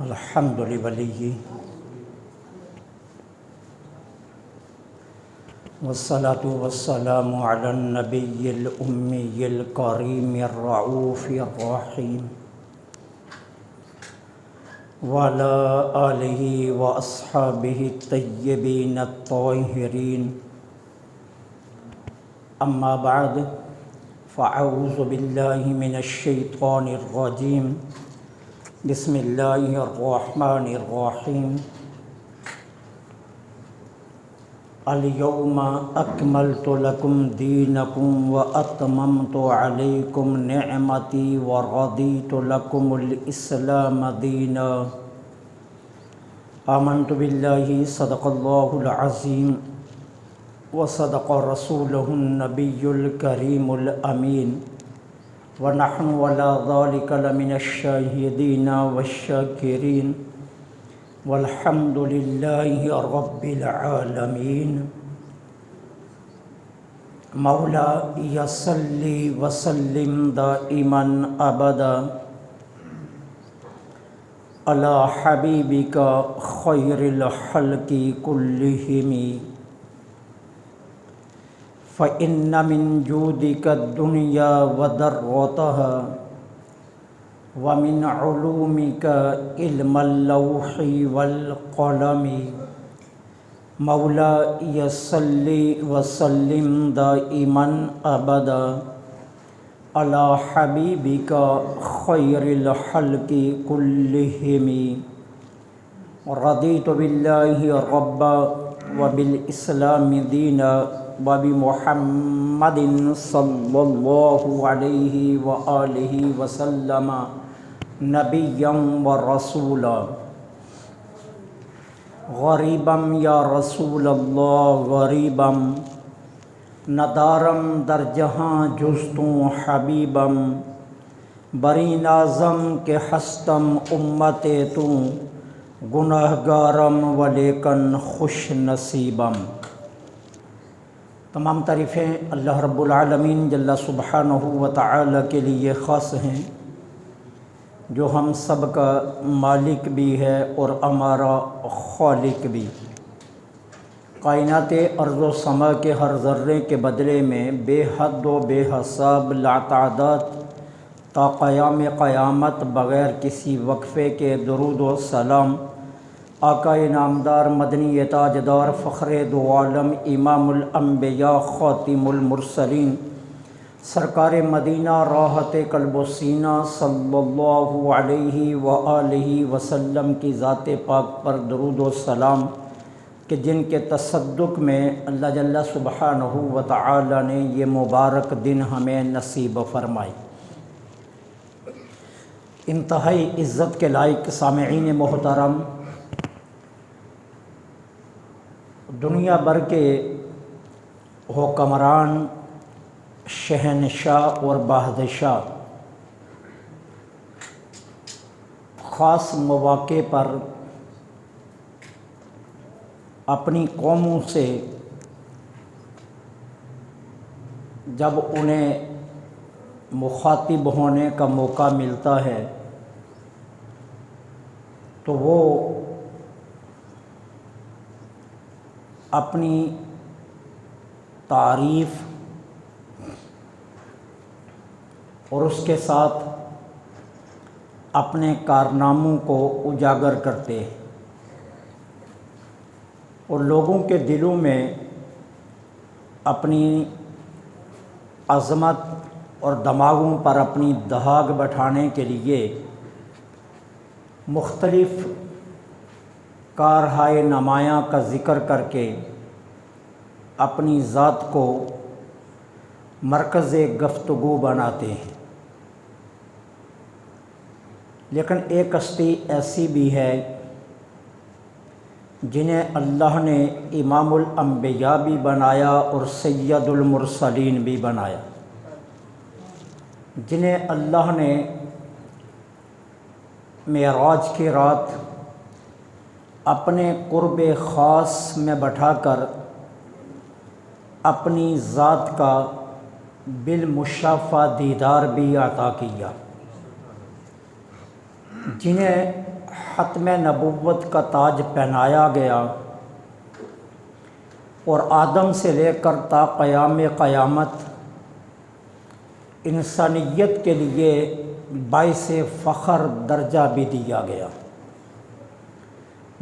الحمد لولیہ والصلاة والسلام علی النبی الأمی الکریم الرؤوف الرحیم وعلی آلہ واصحابہ الطیبین الطاہرین اما بعد فاعوذ باللہ من الشیطان الرجیم بسم اللہ الرحمن الرحیم الیوم اکملت لکم دینکم واتممت علیکم نعمتی ورضیت لکم الاسلام دینا آمنت باللہ صدق اللہ العظیم وصدق رسولہ النبی الکریم الامین ونحن ولا ذلك لمن الشاهدين والشاكرين والحمد لله رب العالمين مولا صلی وسلم دائما ابدا على حبيبك خير الخلق كلهم فإن من جودك الدنيا وضرتها ومن علومك علم اللوح والقلم مولاي صل وسلم دائما أبدا على حبيبك خير الخلق كلهم رضيت بالله ربا وبالإسلام دينا وبمحمد صلی اللہ علیہ وآلہ وسلم نبیا ورسولا غریبا یا رسول اللہ غریبا ندارم در جہاں جستوں حبیبم بری نازم کے ہستم امت تو گناہگارم ولیکن خوش نصیبم۔ تمام تعریفیں اللہ رب العالمین جل سبحانہ و تعالی کے لیے خاص ہیں، جو ہم سب کا مالک بھی ہے اور ہمارا خالق بھی۔ کائنات ارض و سما کے ہر ذرے کے بدلے میں بے حد و بے حساب لاتعداد تا قیام قیامت بغیر کسی وقفے کے درود و سلام آقا نامدار مدنی تاجدار فخر دو عالم امام الانبیاء خاتم المرسلین سرکار مدینہ راحت قلب و سینہ صلی اللہ علیہ وآلہ وسلم کی ذات پاک پر درود و سلام کہ جن کے تصدق میں اللہ جل سبحانہ و تعالی نے یہ مبارک دن ہمیں نصیب فرمائی۔ انتہائی عزت کے لائق سامعین محترم، دنیا بھر کے حکمران، شہنشاہ اور بادشاہ خاص مواقع پر اپنی قوموں سے جب انہیں مخاطب ہونے کا موقع ملتا ہے تو وہ اپنی تعریف اور اس کے ساتھ اپنے کارناموں کو اجاگر کرتے ہیں اور لوگوں کے دلوں میں اپنی عظمت اور دماغوں پر اپنی دہاگ بٹھانے کے لیے مختلف کارہائے نمایاں کا ذکر کر کے اپنی ذات کو مرکز گفتگو بناتے ہیں، لیکن ایک ہستی ایسی بھی ہے جنہیں اللہ نے امام الانبیاء بھی بنایا اور سید المرسلین بھی بنایا، جنہیں اللہ نے معراج کی رات اپنے قرب خاص میں بٹھا کر اپنی ذات کا بالمشافہ دیدار بھی عطا کیا، جنہیں ختم نبوت کا تاج پہنایا گیا اور آدم سے لے کر تا قیام قیامت انسانیت کے لیے باعث فخر درجہ بھی دیا گیا۔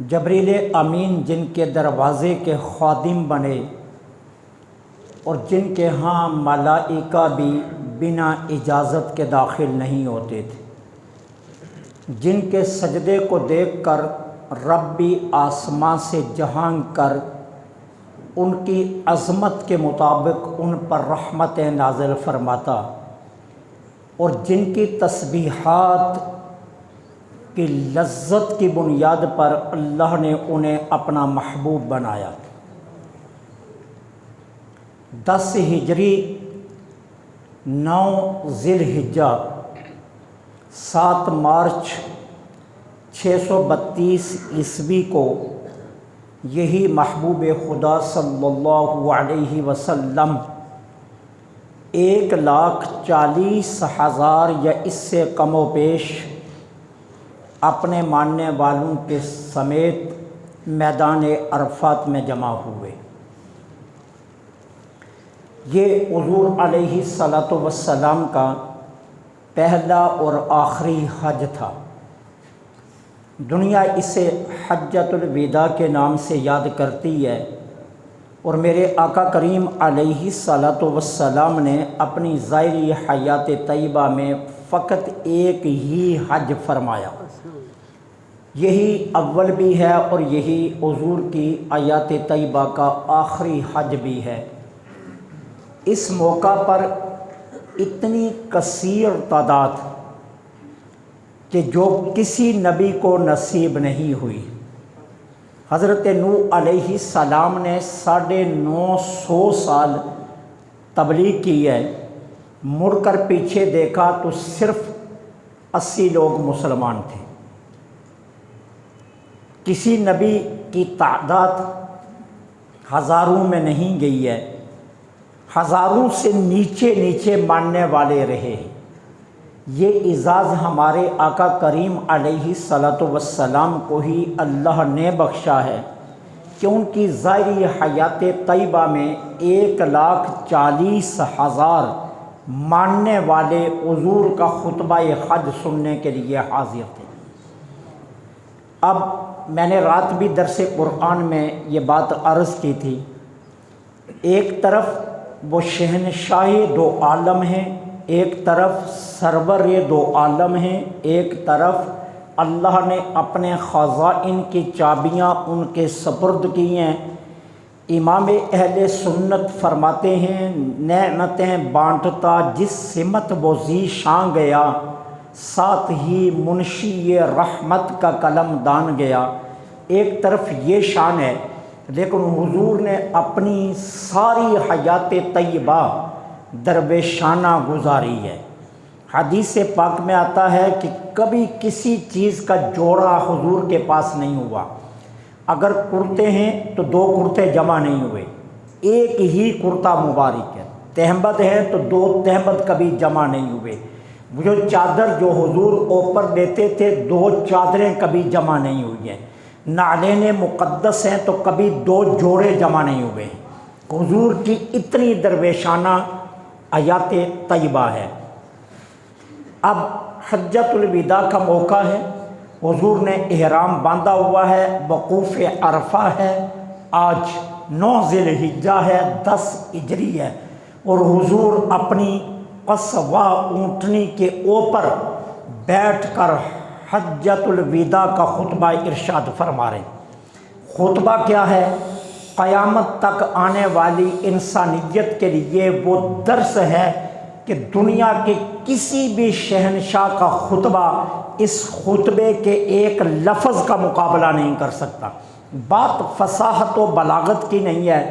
جبریل امین جن کے دروازے کے خادم بنے اور جن کے ہاں ملائکہ بھی بنا اجازت کے داخل نہیں ہوتے تھے، جن کے سجدے کو دیکھ کر رب بھی آسمان سے جہانگ کر ان کی عظمت کے مطابق ان پر رحمتیں نازل فرماتا، اور جن کی تسبیحات کی لذت کی بنیاد پر اللہ نے انہیں اپنا محبوب بنایا۔ 10 ہجری 9 ذی الحجہ 7 مارچ 632 عیسوی کو یہی محبوب خدا صلی اللہ علیہ وسلم 1,40,000 یا اس سے کم و بیش اپنے ماننے والوں کے سمیت میدان عرفات میں جمع ہوئے۔ یہ حضور علیہ الصلاۃ والسلام کا پہلا اور آخری حج تھا۔ دنیا اسے حجۃ الوداع کے نام سے یاد کرتی ہے، اور میرے آقا کریم علیہ الصلاۃ والسلام نے اپنی ظاہری حیات طیبہ میں فقط ایک ہی حج فرمایا۔ یہی اول بھی ہے اور یہی حضور کی حیات طیبہ کا آخری حج بھی ہے۔ اس موقع پر اتنی کثیر تعداد کہ جو کسی نبی کو نصیب نہیں ہوئی۔ حضرت نوح علیہ السلام نے 950 سال تبلیغ کی ہے، مڑ کر پیچھے دیکھا تو صرف 80 لوگ مسلمان تھے۔ کسی نبی کی تعداد ہزاروں میں نہیں گئی ہے، ہزاروں سے نیچے ماننے والے رہے۔ یہ اعزاز ہمارے آقا کریم علیہ الصلاۃ والسلام کو ہی اللہ نے بخشا ہے کہ ان کی ظاہری حیات طیبہ میں 1,40,000 ماننے والے حضور کا خطبہ حج سننے کے لیے حاضر تھے۔ اب میں نے رات بھی درس قرآن میں یہ بات عرض کی تھی، ایک طرف وہ شہنشاہ 2 عالم ہیں، ایک طرف سرور 2 عالم ہیں، ایک طرف اللہ نے اپنے خزائن کی چابیاں ان کے سپرد کی ہیں۔ امام اہل سنت فرماتے ہیں، نعمتیں بانٹتا جس سمت وہ ذی شان گیا، ساتھ ہی منشی رحمت کا قلم دان گیا۔ ایک طرف یہ شان ہے، لیکن حضور نے اپنی ساری حیات طیبہ درویشانہ گزاری ہے۔ حدیث پاک میں آتا ہے کہ کبھی کسی چیز کا جوڑا حضور کے پاس نہیں ہوا۔ اگر کرتے ہیں تو 2 کرتے جمع نہیں ہوئے، ایک ہی کرتا مبارک ہے۔ تہمد ہے تو 2 تہمد کبھی جمع نہیں ہوئے۔ جو چادر جو حضور اوپر دیتے تھے 2 چادریں کبھی جمع نہیں ہوئی ہیں۔ نعلین مقدس ہیں تو کبھی 2 جوڑے جمع نہیں ہوئے۔ حضور کی اتنی درویشانہ حیات طیبہ ہے۔ اب حجۃ الوداع کا موقع ہے، حضور نے احرام باندھا ہوا ہے، وقوف عرفہ ہے، آج 9 ذی الحجہ ہے، 10 ہجری ہے، اور حضور اپنی قصوہ اونٹنی کے اوپر بیٹھ کر حجۃ الوداع کا خطبہ ارشاد فرما رہے ہیں۔ خطبہ کیا ہے؟ قیامت تک آنے والی انسانیت کے لیے وہ درس ہے کہ دنیا کے کسی بھی شہنشاہ کا خطبہ اس خطبے کے ایک لفظ کا مقابلہ نہیں کر سکتا۔ بات فصاحت و بلاغت کی نہیں ہے،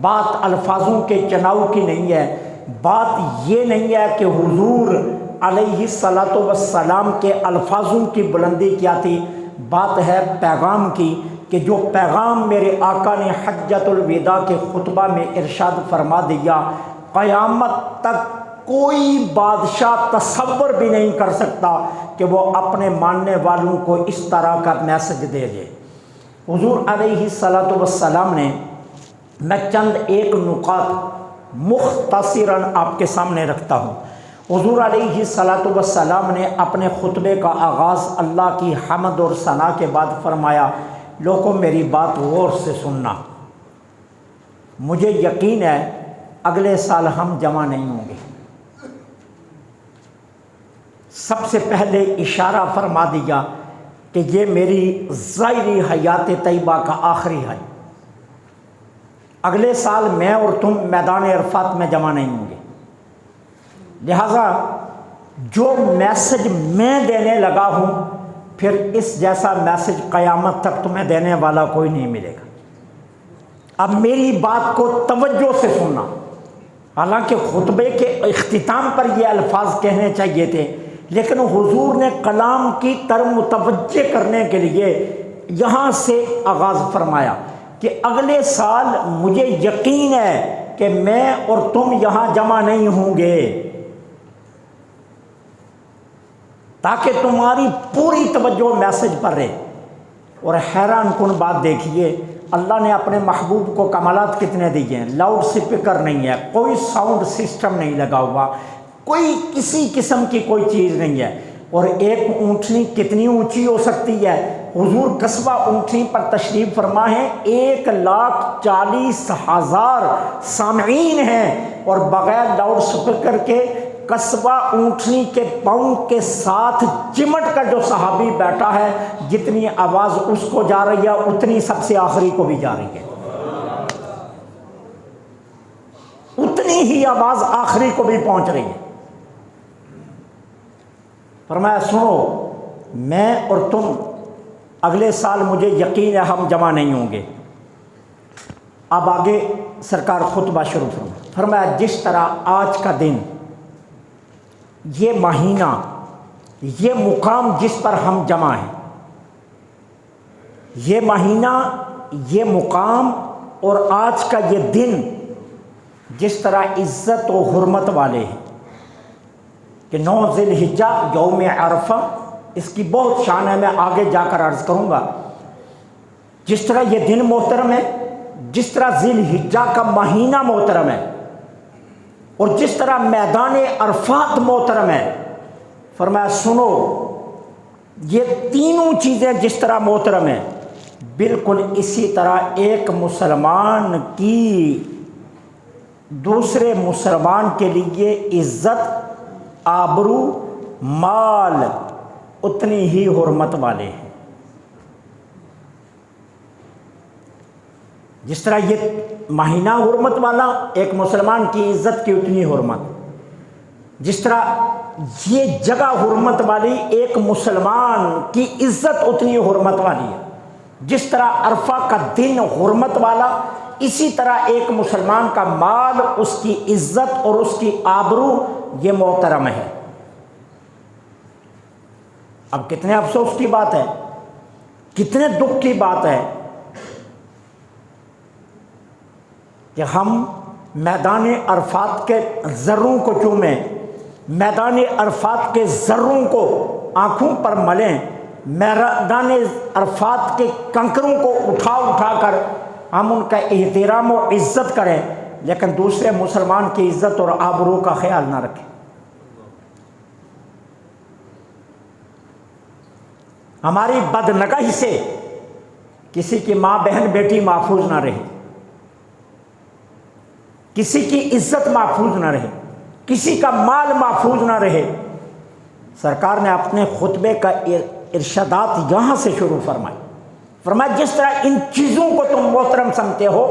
بات الفاظوں کے چناؤ کی نہیں ہے، بات یہ نہیں ہے کہ حضور علیہ الصلاۃ والسلام کے الفاظوں کی بلندی کیا تھی، بات ہے پیغام کی، کہ جو پیغام میرے آقا نے حجۃ الوداع کے خطبہ میں ارشاد فرما دیا، قیامت تک کوئی بادشاہ تصور بھی نہیں کر سکتا کہ وہ اپنے ماننے والوں کو اس طرح کا میسج دے دے۔ حضور علیہ الصلاۃ والسلام نے، میں چند ایک نکات مختصراً آپ کے سامنے رکھتا ہوں۔ حضور علیہ الصلاۃ والسلام نے اپنے خطبے کا آغاز اللہ کی حمد اور ثنا کے بعد فرمایا، لوگوں میری بات غور سے سننا، مجھے یقین ہے اگلے سال ہم جمع نہیں ہوں گے۔ سب سے پہلے اشارہ فرما دیا کہ یہ میری ظاہری حیات طیبہ کا آخری ہے، اگلے سال میں اور تم میدان عرفات میں جمع نہیں ہوں گے، لہذا جو میسج میں دینے لگا ہوں پھر اس جیسا میسج قیامت تک تمہیں دینے والا کوئی نہیں ملے گا۔ اب میری بات کو توجہ سے سننا، حالانکہ خطبے کے اختتام پر یہ الفاظ کہنے چاہیے تھے، لیکن حضور نے کلام کی طرف متوجہ کرنے کے لیے یہاں سے آغاز فرمایا کہ اگلے سال مجھے یقین ہے کہ میں اور تم یہاں جمع نہیں ہوں گے، تاکہ تمہاری پوری توجہ میسج پر رہے۔ اور حیران کن بات دیکھیے، اللہ نے اپنے محبوب کو کمالات کتنے دیے ہیں، لاؤڈ اسپیکر نہیں ہے، کوئی ساؤنڈ سسٹم نہیں لگا ہوا، کوئی کسی قسم کی کوئی چیز نہیں ہے، اور ایک اونٹنی کتنی اونچی ہو سکتی ہے؟ حضور قصبہ اونٹنی پر تشریف فرما ہے، 1,40,000 سامعین ہیں، اور بغیر لاؤڈ اسپیکر کے قصبہ اونٹنی کے پاؤں کے ساتھ چمٹ کر جو صحابی بیٹھا ہے، جتنی آواز اس کو جا رہی ہے اتنی سب سے آخری کو بھی جا رہی ہے، اتنی ہی آواز آخری کو بھی پہنچ رہی ہے۔ فرمایا سنو، میں اور تم اگلے سال مجھے یقین ہے ہم جمع نہیں ہوں گے۔ اب آگے سرکار خطبہ شروع فرمایا جس طرح آج کا دن، یہ مہینہ، یہ مقام جس پر ہم جمع ہیں، یہ مہینہ، یہ مقام اور آج کا یہ دن جس طرح عزت و حرمت والے ہیں کہ 9 ذی الحجہ یوم عرفہ، اس کی بہت شان ہے، میں آگے جا کر عرض کروں گا۔ جس طرح یہ دن محترم ہے، جس طرح ذی الحجہ کا مہینہ محترم ہے، اور جس طرح میدان عرفات محترم ہے، فرمایا سنو، یہ تینوں چیزیں جس طرح محترم ہیں، بالکل اسی طرح ایک مسلمان کی دوسرے مسلمان کے لیے عزت، آبرو، مال اتنی ہی حرمت والے ہیں۔ جس طرح یہ مہینہ حرمت والا، ایک مسلمان کی عزت کی اتنی حرمت، جس طرح یہ جگہ حرمت والی، ایک مسلمان کی عزت اتنی حرمت والی ہے۔ جس طرح عرفہ کا دن حرمت والا، اسی طرح ایک مسلمان کا مال، اس کی عزت اور اس کی آبرو یہ محترم ہے۔ اب کتنے افسوس کی بات ہے، کتنے دکھ کی بات ہے کہ ہم میدان عرفات کے ذروں کو چومیں، میدان عرفات کے ذروں کو آنکھوں پر ملیں، میدان عرفات کے کنکروں کو اٹھا اٹھا کر ہم ان کا احترام و عزت کریں، لیکن دوسرے مسلمان کی عزت اور آبرو کا خیال نہ رکھیں۔ ہماری بدنگاہی سے کسی کی ماں بہن بیٹی محفوظ نہ رہے، کسی کی عزت محفوظ نہ رہے، کسی کا مال محفوظ نہ رہے۔ سرکار نے اپنے خطبے کا ارشادات یہاں سے شروع فرمایا جس طرح ان چیزوں کو تم محترم سمجھتے ہو،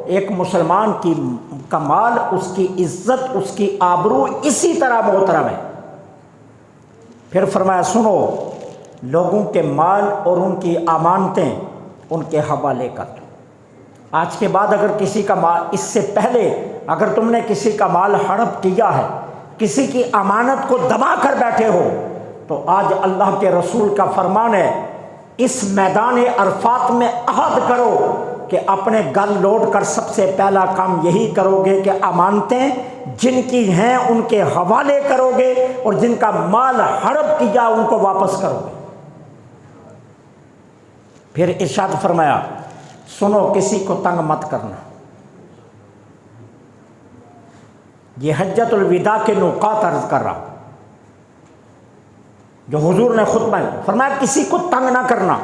ایک مسلمان کی کا مال، اس کی عزت، اس کی آبرو اسی طرح محترم ہے۔ پھر فرمایا سنو، لوگوں کے مال اور ان کی امانتیں ان کے حوالے کر دو۔ آج کے بعد اگر کسی کا مال، اس سے پہلے اگر تم نے کسی کا مال ہڑپ کیا ہے، کسی کی امانت کو دبا کر بیٹھے ہو، تو آج اللہ کے رسول کا فرمان ہے، اس میدان عرفات میں عہد کرو کہ اپنے گل لوٹ کر سب سے پہلا کام یہی کرو گے کہ امانتیں جن کی ہیں ان کے حوالے کرو گے اور جن کا مال ہڑپ کیا ان کو واپس کرو گے۔ پھر ارشاد فرمایا سنو کسی کو تنگ مت کرنا۔ یہ حجۃ الوداع کے نقاط عرض کر رہا جو حضور نے خطبہ میں فرمایا، کسی کو تنگ نہ کرنا،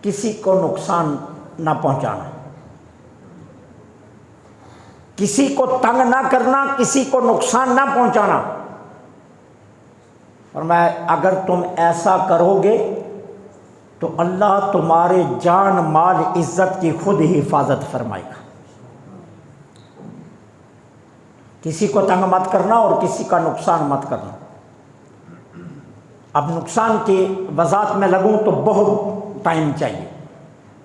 کسی کو نقصان نہ پہنچانا، کسی کو تنگ نہ کرنا، کسی کو نقصان نہ پہنچانا۔ فرمایا اگر تم ایسا کرو گے تو اللہ تمہارے جان مال عزت کی خود ہی حفاظت فرمائے گا۔ کسی کو تنگ مت کرنا اور کسی کا نقصان مت کرنا۔ اب نقصان کی وضاحت میں لگوں تو بہت ٹائم چاہیے۔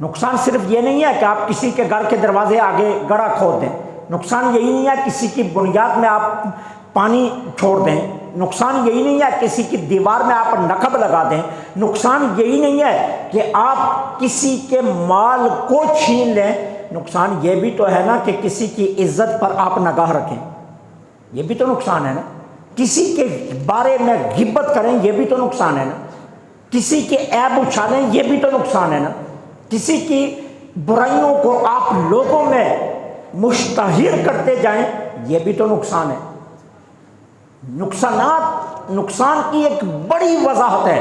نقصان صرف یہ نہیں ہے کہ آپ کسی کے گھر کے دروازے آگے گڑھا کھود دیں، نقصان یہی نہیں ہے کسی کی بنیاد میں آپ پانی چھوڑ دیں، نقصان یہی نہیں ہے کسی کی دیوار میں آپ نقب لگا دیں، نقصان یہی نہیں ہے کہ آپ کسی کے مال کو چھین لیں، نقصان یہ بھی تو ہے نا کہ کسی کی عزت پر آپ نگاہ رکھیں، یہ بھی تو نقصان ہے نا۔ کسی کے بارے میں غیبت کریں، یہ بھی تو نقصان ہے نا۔ کسی کے عیب اچھالیں، یہ بھی تو نقصان ہے نا۔ کسی کی برائیوں کو آپ لوگوں میں مشتہر کرتے جائیں، یہ بھی تو نقصان ہے۔ نقصان کی ایک بڑی وضاحت ہے۔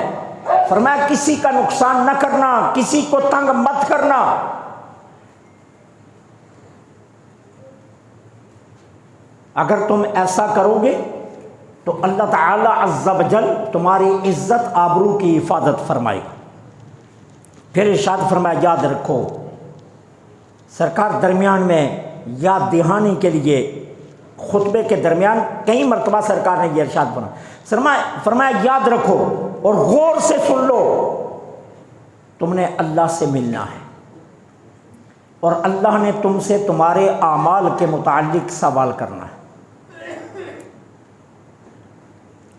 فرمایا کسی کا نقصان نہ کرنا، کسی کو تنگ مت کرنا۔ اگر تم ایسا کرو گے تو اللہ تعالی عز و جل تمہاری عزت آبرو کی حفاظت فرمائے گا۔ پھر ارشاد فرمایا یاد رکھو، سرکار درمیان میں یاد دہانی کے لیے خطبے کے درمیان کئی مرتبہ سرکار نے یہ ارشاد فرمایا یاد رکھو اور غور سے سن لو، تم نے اللہ سے ملنا ہے اور اللہ نے تم سے تمہارے اعمال کے متعلق سوال کرنا ہے۔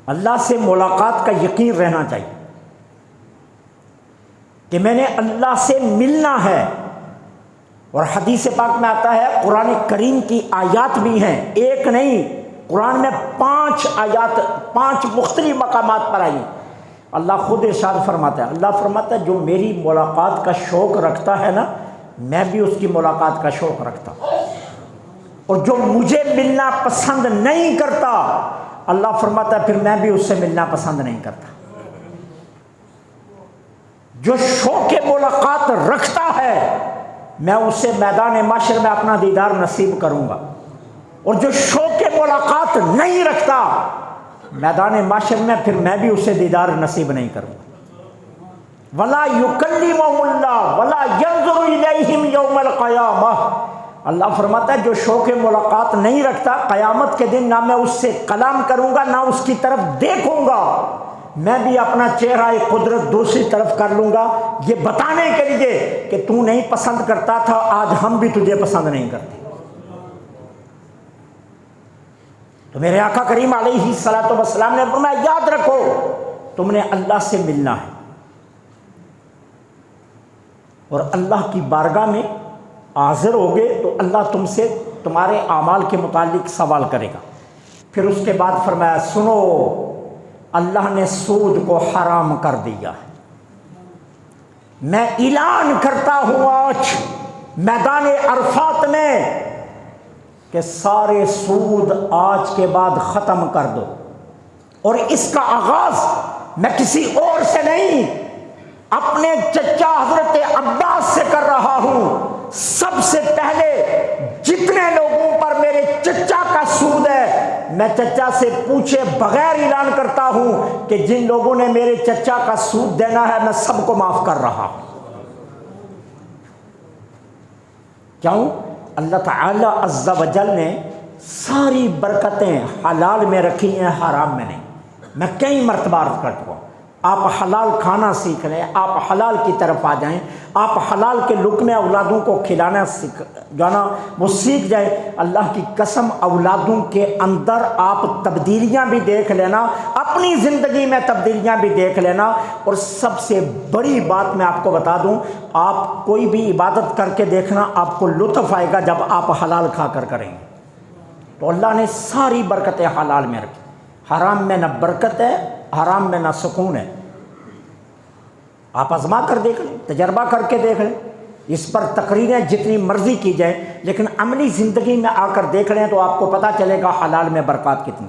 اللہ سے ملاقات کا یقین رہنا چاہیے کہ میں نے اللہ سے ملنا ہے۔ اور حدیث پاک میں آتا ہے، قرآن کریم کی آیات بھی ہیں، ایک نہیں، قرآن میں 5 آیات 5 مختلف مقامات پر آئی۔ اللہ خود ارشاد فرماتا ہے، اللہ فرماتا ہے جو میری ملاقات کا شوق رکھتا ہے نا، میں بھی اس کی ملاقات کا شوق رکھتا ہوں، اور جو مجھے ملنا پسند نہیں کرتا، اللہ فرماتا ہے پھر میں بھی اس سے ملنا پسند نہیں کرتا۔ جو شوق ملاقات رکھتا ہے میں اسے میدان محشر میں اپنا دیدار نصیب کروں گا، اور جو شوق ملاقات نہیں رکھتا میدان محشر میں پھر میں بھی اسے دیدار نصیب نہیں کروں گا۔ وَلَا يُكَلِّمُهُمُ اللَّهُ وَلَا يَنظُرُ إِلَيْهِمْ يَوْمَ الْقِيَامَةِ۔ اللہ فرماتا ہے جو شوق ملاقات نہیں رکھتا، قیامت کے دن نہ میں اس سے کلام کروں گا نہ اس کی طرف دیکھوں گا، میں بھی اپنا چہرہ قدرت دوسری طرف کر لوں گا، یہ بتانے کے لیے کہ تو نہیں پسند کرتا تھا، آج ہم بھی تجھے پسند نہیں کرتے۔ تو میرے آقا کریم علیہ الصلوۃ والسلام نے فرمایا یاد رکھو تم نے اللہ سے ملنا ہے، اور اللہ کی بارگاہ میں حاضر ہوگے تو اللہ تم سے تمہارے اعمال کے متعلق سوال کرے گا۔ پھر اس کے بعد فرمایا سنو، اللہ نے سود کو حرام کر دیا۔ میں اعلان کرتا ہوں آج میدان عرفات میں کہ سارے سود آج کے بعد ختم کر دو، اور اس کا آغاز میں کسی اور سے نہیں، اپنے چچا حضرت عباس سے کر رہا ہوں۔ سب سے پہلے جتنے لوگوں پر میرے چچا کا سود ہے میں چچا سے پوچھے بغیر اعلان کرتا ہوں کہ جن لوگوں نے میرے چچا کا سود دینا ہے میں سب کو معاف کر رہا ہوں۔ کیوں؟ اللہ تعالی عز و جل نے ساری برکتیں حلال میں رکھی ہیں، حرام میں نہیں۔ میں کئی مرتبہ عرض کر چکا ہوں، آپ حلال کھانا سیکھ لیں، آپ حلال کی طرف آ جائیں، آپ حلال کے لقمے اولادوں کو کھلانا جانا وہ سیکھ جائیں، اللہ کی قسم اولادوں کے اندر آپ تبدیلیاں بھی دیکھ لینا، اپنی زندگی میں تبدیلیاں بھی دیکھ لینا۔ اور سب سے بڑی بات میں آپ کو بتا دوں، آپ کوئی بھی عبادت کر کے دیکھنا، آپ کو لطف آئے گا جب آپ حلال کھا کر کریں گے۔ تو اللہ نے ساری برکتیں حلال میں رکھی. حرام میں نہ برکت ہے، حرام میں نہ سکون ہے. آپ آزما کر دیکھ لیں، تجربہ کر کے دیکھ لیں. اس پر تقریریں جتنی مرضی کی جائیں، لیکن عملی زندگی میں آ کر دیکھ لیں تو آپ کو پتہ چلے گا حلال میں برکات کتنی.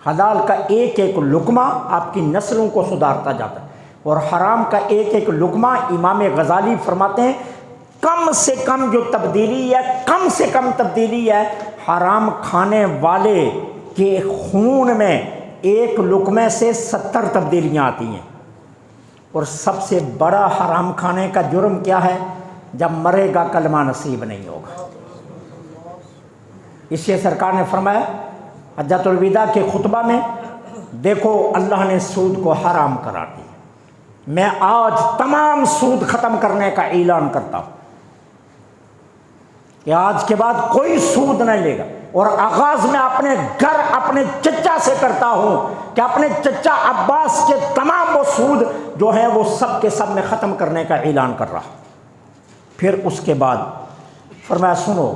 حلال کا ایک ایک لقمہ آپ کی نسلوں کو سدھارتا جاتا ہے، اور حرام کا ایک ایک لقمہ امام غزالی فرماتے ہیں کم سے کم جو تبدیلی ہے، کم سے کم تبدیلی ہے، حرام کھانے والے کے خون میں ایک لقمے سے 70 تبدیلیاں آتی ہیں. اور سب سے بڑا حرام کھانے کا جرم کیا ہے؟ جب مرے گا کلمہ نصیب نہیں ہوگا. اس لیے سرکار نے فرمایا حجۃ الوداع کے خطبہ میں، دیکھو اللہ نے سود کو حرام قرار دیا، میں آج تمام سود ختم کرنے کا اعلان کرتا ہوں کہ آج کے بعد کوئی سود نہیں لے گا. اور آغاز میں اپنے گھر اپنے چچا سے کرتا ہوں کہ اپنے چچا عباس کے تمام وہ سود جو ہیں وہ سب کے سب میں ختم کرنے کا اعلان کر رہا. پھر اس کے بعد فرمایا سنو،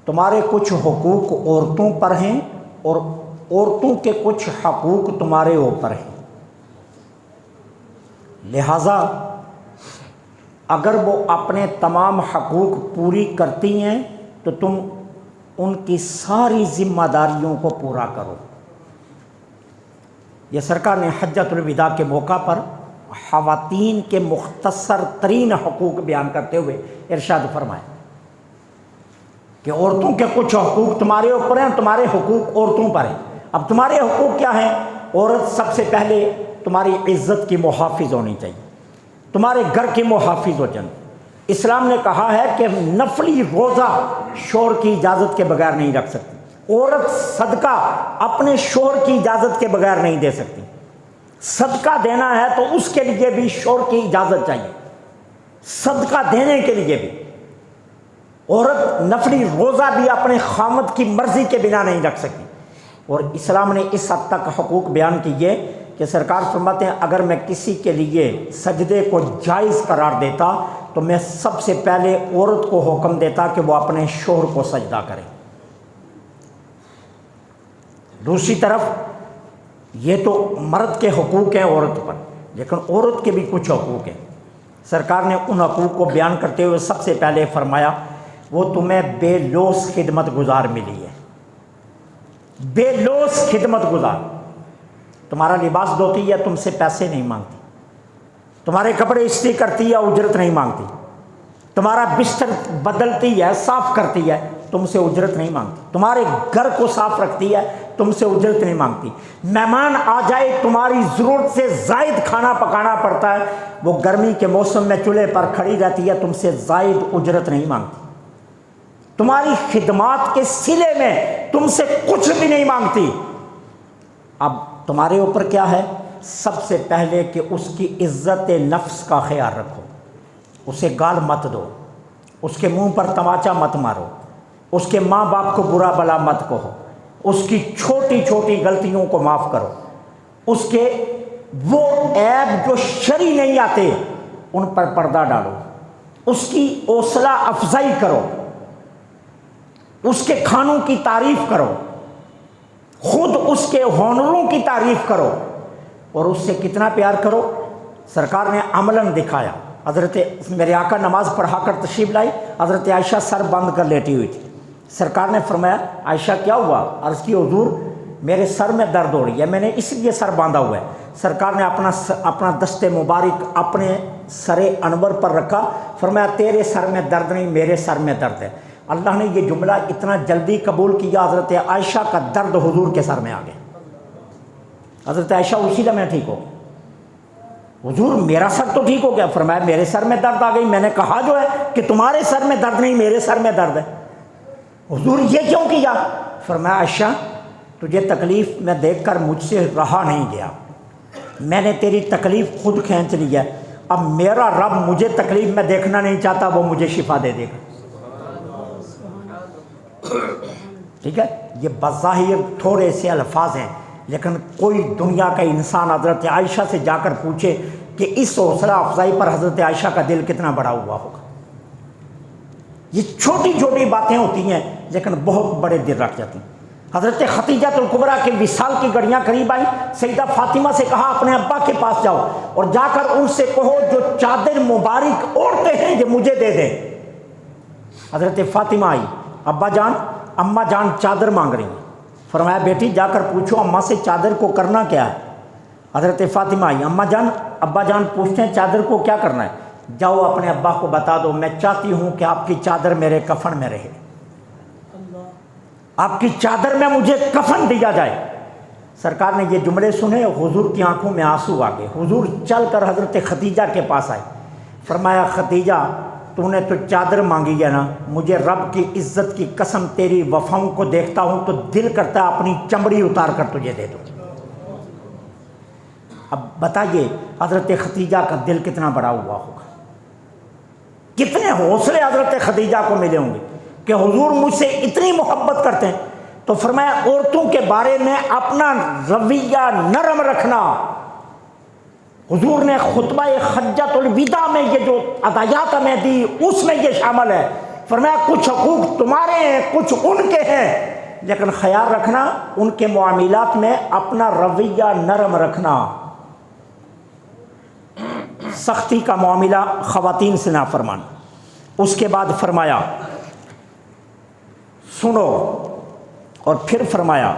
تمہارے کچھ حقوق عورتوں پر ہیں اور عورتوں کے کچھ حقوق تمہارے اوپر ہیں، لہذا اگر وہ اپنے تمام حقوق پوری کرتی ہیں تو تم ان کی ساری ذمہ داریوں کو پورا کرو. یہ سرکار نے حجۃ الوداع کے موقع پر خواتین کے مختصر ترین حقوق بیان کرتے ہوئے ارشاد فرمایا کہ عورتوں کے کچھ حقوق تمہارے اوپر ہیں، تمہارے حقوق عورتوں پر ہیں. اب تمہارے حقوق کیا ہیں؟ عورت سب سے پہلے تمہاری عزت کی محافظ ہونی چاہیے، تمہارے گھر کی محافظ ہو جائیں. اسلام نے کہا ہے کہ نفلی روزہ شوہر کی اجازت کے بغیر نہیں رکھ سکتی. عورت صدقہ اپنے شوہر کی اجازت کے بغیر نہیں دے سکتی. صدقہ دینا ہے تو اس کے لیے بھی شوہر کی اجازت چاہیے. صدقہ دینے کے لیے بھی عورت نفلی روزہ بھی اپنے خامد کی مرضی کے بنا نہیں رکھ سکتی. اور اسلام نے اس حد تک حقوق بیان کیے کہ سرکار فرماتے ہیں اگر میں کسی کے لیے سجدے کو جائز قرار دیتا تو میں سب سے پہلے عورت کو حکم دیتا کہ وہ اپنے شوہر کو سجدہ کرے. دوسری طرف یہ تو مرد کے حقوق ہیں عورت پر، لیکن عورت کے بھی کچھ حقوق ہیں. سرکار نے ان حقوق کو بیان کرتے ہوئے سب سے پہلے فرمایا وہ تمہیں بے لوث خدمت گزار ملی ہے. بے لوث خدمت گزار، تمہارا لباس دھوتی ہے، تم سے پیسے نہیں مانگتی، تمہارے کپڑے استری کرتی ہے، اجرت نہیں مانگتی، تمہارا بستر بدلتی ہے، صاف کرتی ہے، تم سے اجرت نہیں مانگتی، تمہارے گھر کو صاف رکھتی ہے، تم سے اجرت نہیں مانگتی. مہمان آ جائے تمہاری ضرورت سے زائد کھانا پکانا پڑتا ہے، وہ گرمی کے موسم میں چولہے پر کھڑی رہتی ہے، تم سے زائد اجرت نہیں مانگتی. تمہاری خدمات کے صلے میں تم سے کچھ بھی نہیں مانگتی. اب تمہارے اوپر کیا ہے؟ سب سے پہلے کہ اس کی عزت نفس کا خیال رکھو، اسے گال مت دو، اس کے منہ پر تماچا مت مارو، اس کے ماں باپ کو برا بلا مت کہو، اس کی چھوٹی چھوٹی غلطیوں کو معاف کرو، اس کے وہ عیب جو شرعی نہیں آتے ان پر پردہ ڈالو، اس کی حوصلہ افزائی کرو، اس کے کھانوں کی تعریف کرو، خود اس کے ہنروں کی تعریف کرو، اور اس سے کتنا پیار کرو. سرکار نے عملاً دکھایا. حضرت میرے آقا نماز پڑھا کر تشریف لائی، حضرت عائشہ سر بند کر لیٹی ہوئی تھی. سرکار نے فرمایا عائشہ کیا ہوا؟ عرض کی حضور میرے سر میں درد ہو رہی ہے، میں نے اس لیے سر باندھا ہوا ہے. سرکار نے اپنا دست مبارک اپنے سر انور پر رکھا، فرمایا تیرے سر میں درد نہیں، میرے سر میں درد ہے. اللہ نے یہ جملہ اتنا جلدی قبول کیا، حضرت عائشہ کا درد حضور کے سر میں آ گیا. حضرت عائشہ اسی لمحے ٹھیک ہو گئی. حضور میرا سر تو ٹھیک ہو گیا. فرمایا میرے سر میں درد آ گئی، میں نے کہا جو ہے کہ تمہارے سر میں درد نہیں، میرے سر میں درد ہے. حضور یہ کیوں کیا؟ فرمایا عائشہ تجھے تکلیف میں دیکھ کر مجھ سے رہا نہیں گیا، میں نے تیری تکلیف خود کھینچ لی ہے، اب میرا رب مجھے تکلیف میں دیکھنا نہیں چاہتا، وہ مجھے شفا دے دے گا. ٹھیک ہے، یہ بظاہر تھوڑے سے الفاظ ہیں، لیکن کوئی دنیا کا انسان حضرت عائشہ سے جا کر پوچھے کہ اس حوصلہ افزائی پر حضرت عائشہ کا دل کتنا بڑا ہوا ہوگا. یہ چھوٹی چھوٹی باتیں ہوتی ہیں لیکن بہت بڑے دل رکھ جاتی ہیں۔ حضرت خدیجہ الکبریٰ کے وصال کی گھڑیاں قریب آئیں، سیدہ فاطمہ سے کہا اپنے ابا کے پاس جاؤ اور جا کر ان سے کہو جو چادر مبارک اوڑھتے ہیں یہ مجھے دے دیں۔ حضرت فاطمہ آئی، ابا جان اماں جان چادر مانگ رہی ہیں۔ فرمایا بیٹی جا کر پوچھو اماں سے چادر کو کرنا کیا ہے۔ حضرت فاطمہ آئی، اماں جان ابا جان پوچھتے ہیں چادر کو کیا کرنا ہے۔ جاؤ اپنے ابا کو بتا دو میں چاہتی ہوں کہ آپ کی چادر میرے کفن میں رہے، آپ کی چادر میں مجھے کفن دیا جائے۔ سرکار نے یہ جملے سنے، حضور کی آنکھوں میں آنسو آ گئے۔ حضور چل کر حضرت خدیجہ کے پاس آئے، فرمایا خدیجہ تو نے تو چادر مانگی ہے نا، مجھے رب کی عزت کی قسم تیری وفاؤں کو دیکھتا ہوں تو دل کرتا ہے اپنی چمڑی اتار کر تجھے دے دوں۔ اب بتائیے حضرت خدیجہ کا دل کتنا بڑا ہوا ہوگا، کتنے حوصلے حضرت خدیجہ کو ملے ہوں گے کہ حضور مجھ سے اتنی محبت کرتے ہیں۔ تو فرمایا عورتوں کے بارے میں اپنا رویہ نرم رکھنا۔ حضور نے خطبہ حجۃ الوداع میں یہ جو ہدایات ہمیں دی اس میں یہ شامل ہے۔ فرمایا کچھ حقوق تمہارے ہیں کچھ ان کے ہیں، لیکن خیال رکھنا ان کے معاملات میں اپنا رویہ نرم رکھنا، سختی کا معاملہ خواتین سے نہ فرمانا۔ اس کے بعد فرمایا سنو، اور پھر فرمایا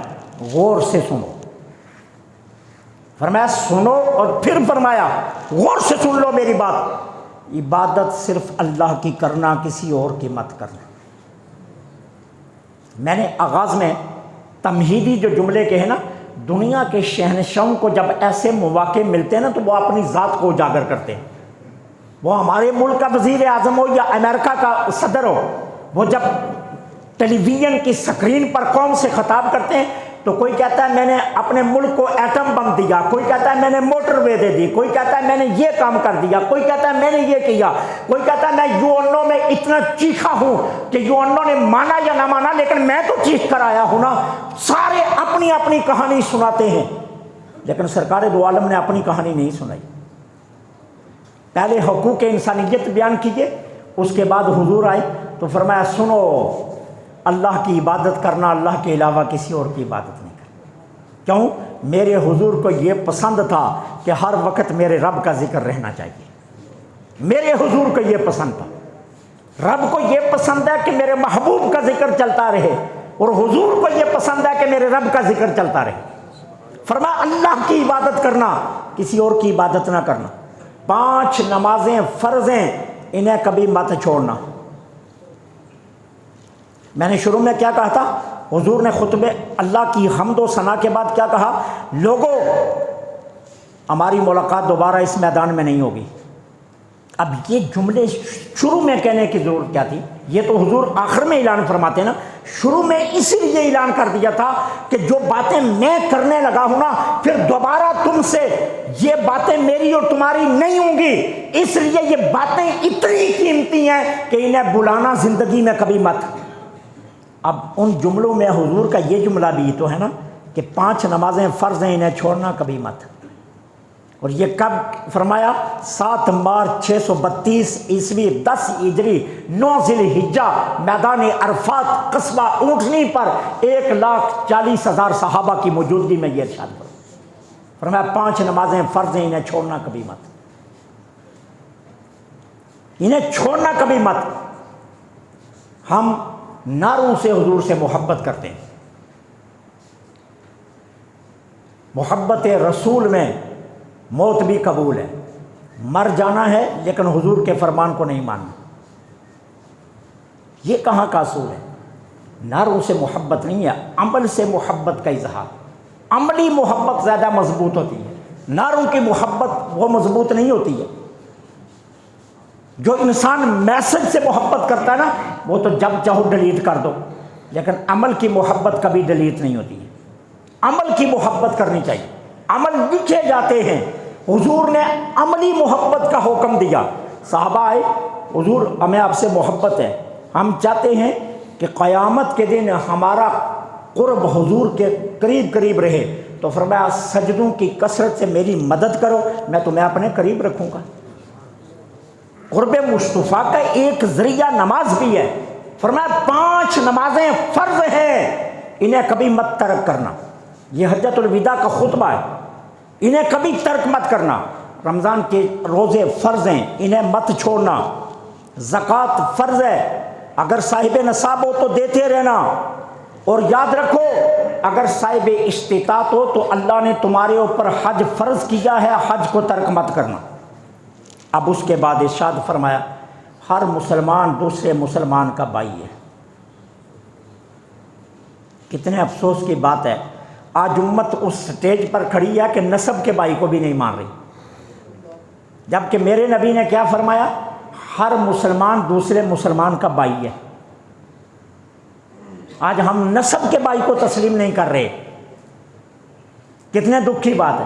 غور سے سنو۔ فرمایا سنو اور پھر فرمایا غور سے سن لو میری بات، عبادت صرف اللہ کی کرنا، کسی اور کی مت کرنا۔ میں نے آغاز میں تمہیدی جو جملے کہے نا، دنیا کے شہنشاہوں کو جب ایسے مواقع ملتے ہیں نا تو وہ اپنی ذات کو اجاگر کرتے ہیں۔ وہ ہمارے ملک کا وزیر اعظم ہو یا امریکہ کا صدر ہو، وہ جب ٹیلی ویژن کی سکرین پر قوم سے خطاب کرتے ہیں تو کوئی کہتا ہے میں نے اپنے ملک کو ایٹم بم دیا، کوئی کہتا ہے میں نے موٹر وے دے دی، کوئی کہتا ہے میں نے یہ کام کر دیا، کوئی کہتا ہے میں نے یہ کیا، کوئی کہتا ہے میں یو میں اتنا چیخا ہوں کہ یو نے مانا یا نہ مانا لیکن میں تو چیخ کر آیا ہوں نا۔ سارے اپنی اپنی کہانی سناتے ہیں، لیکن سرکار دو عالم نے اپنی کہانی نہیں سنائی۔ پہلے حقوق انسانیت بیان کیجئے، اس کے بعد حضور آئے تو فرمایا سنو، اللہ کی عبادت کرنا، اللہ کے علاوہ کسی اور کی عبادت نہیں کرنا۔ کیوں؟ میرے حضور کو یہ پسند تھا کہ ہر وقت میرے رب کا ذکر رہنا چاہیے۔ میرے حضور کو یہ پسند تھا، رب کو یہ پسند ہے کہ میرے محبوب کا ذکر چلتا رہے، اور حضور کو یہ پسند ہے کہ میرے رب کا ذکر چلتا رہے۔ فرمایا اللہ کی عبادت کرنا، کسی اور کی عبادت نہ کرنا۔ 5 نمازیں فرض ہیں، انہیں کبھی مت چھوڑنا۔ میں نے شروع میں کیا کہا تھا؟ حضور نے خطبے اللہ کی حمد و ثنا کے بعد کیا کہا؟ لوگوں ہماری ملاقات دوبارہ اس میدان میں نہیں ہوگی۔ اب یہ جملے شروع میں کہنے کی ضرورت کیا تھی؟ یہ تو حضور آخر میں اعلان فرماتے ہیں نا، شروع میں اسی لیے اعلان کر دیا تھا کہ جو باتیں میں کرنے لگا ہوں نا پھر دوبارہ تم سے یہ باتیں میری اور تمہاری نہیں ہوں گی، اس لیے یہ باتیں اتنی قیمتی ہیں کہ انہیں بلانا زندگی میں کبھی مت۔ اب ان جملوں میں حضور کا یہ جملہ بھی تو ہے نا کہ 5 نمازیں فرض ہیں، انہیں چھوڑنا کبھی مت۔ اور یہ کب فرمایا؟ 7 مارچ 632 عیسوی 10 ہجری 9 ذی الحجہ، میدان عرفات قصبہ اونٹنی پر 1,40,000 صحابہ کی موجودگی میں یہ ارشاد فرمایا 5 نمازیں فرض ہیں، انہیں چھوڑنا کبھی مت، انہیں چھوڑنا کبھی مت۔ ہم نعروں سے حضور سے محبت کرتے ہیں، محبت رسول میں موت بھی قبول ہے، مر جانا ہے لیکن حضور کے فرمان کو نہیں ماننا۔ یہ کہاں کا اصول ہے؟ نعروں سے محبت نہیں ہے، عمل سے محبت کا اظہار۔ عملی محبت زیادہ مضبوط ہوتی ہے، نعروں کی محبت وہ مضبوط نہیں ہوتی ہے۔ جو انسان میسج سے محبت کرتا ہے نا وہ تو جب چاہو ڈیلیٹ کر دو، لیکن عمل کی محبت کبھی ڈیلیٹ نہیں ہوتی ہے۔ عمل کی محبت کرنی چاہیے، عمل لکھے جاتے ہیں۔ حضور نے عملی محبت کا حکم دیا، صحابہ آئے حضور ہمیں آپ سے محبت ہے، ہم چاہتے ہیں کہ قیامت کے دن ہمارا قرب حضور کے قریب قریب رہے، تو فرمایا سجدوں کی کثرت سے میری مدد کرو، میں تمہیں اپنے قریب رکھوں گا۔ قرب مصطفیٰ کا ایک ذریعہ نماز بھی ہے۔ فرمایا 5 نمازیں فرض ہیں، انہیں کبھی مت ترک کرنا۔ یہ حجۃ الوداع کا خطبہ ہے، انہیں کبھی ترک مت کرنا۔ رمضان کے روزے فرض ہیں، انہیں مت چھوڑنا۔ زکوٰۃ فرض ہے، اگر صاحب نصاب ہو تو دیتے رہنا۔ اور یاد رکھو اگر صاحب استطاعت ہو تو اللہ نے تمہارے اوپر حج فرض کیا ہے، حج کو ترک مت کرنا۔ اب اس کے بعد ارشاد فرمایا ہر مسلمان دوسرے مسلمان کا بھائی ہے۔ کتنے افسوس کی بات ہے، آج امت اس سٹیج پر کھڑی ہے کہ نسب کے بھائی کو بھی نہیں مان رہی، جبکہ میرے نبی نے کیا فرمایا؟ ہر مسلمان دوسرے مسلمان کا بھائی ہے۔ آج ہم نسب کے بھائی کو تسلیم نہیں کر رہے، کتنے دکھ کی بات ہے۔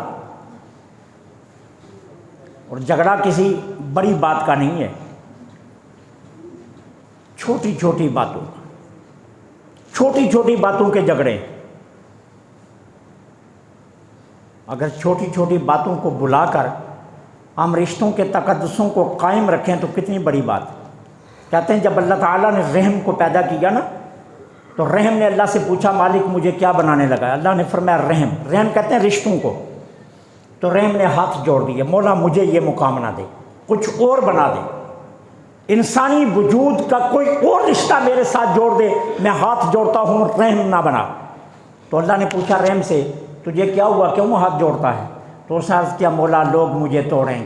اور جھگڑا کسی بڑی بات کا نہیں ہے، چھوٹی چھوٹی باتوں کے جھگڑے۔ اگر چھوٹی چھوٹی باتوں کو بلا کر ہم رشتوں کے تقدسوں کو قائم رکھیں تو کتنی بڑی بات۔ کہتے ہیں جب اللہ تعالیٰ نے رحم کو پیدا کیا نا تو رحم نے اللہ سے پوچھا مالک مجھے کیا بنانے لگا؟ اللہ نے فرمایا رحم کہتے ہیں رشتوں کو۔ تو رحم نے ہاتھ جوڑ دیے، مولا مجھے یہ مقام نہ دے، کچھ اور بنا دے، انسانی وجود کا کوئی اور رشتہ میرے ساتھ جوڑ دے، میں ہاتھ جوڑتا ہوں، رحم نہ بنا۔ تو اللہ نے پوچھا رحم سے تجھے کیا ہوا، کیوں ہاتھ جوڑتا ہے؟ تو اس نے عرض کیا مولا لوگ مجھے توڑیں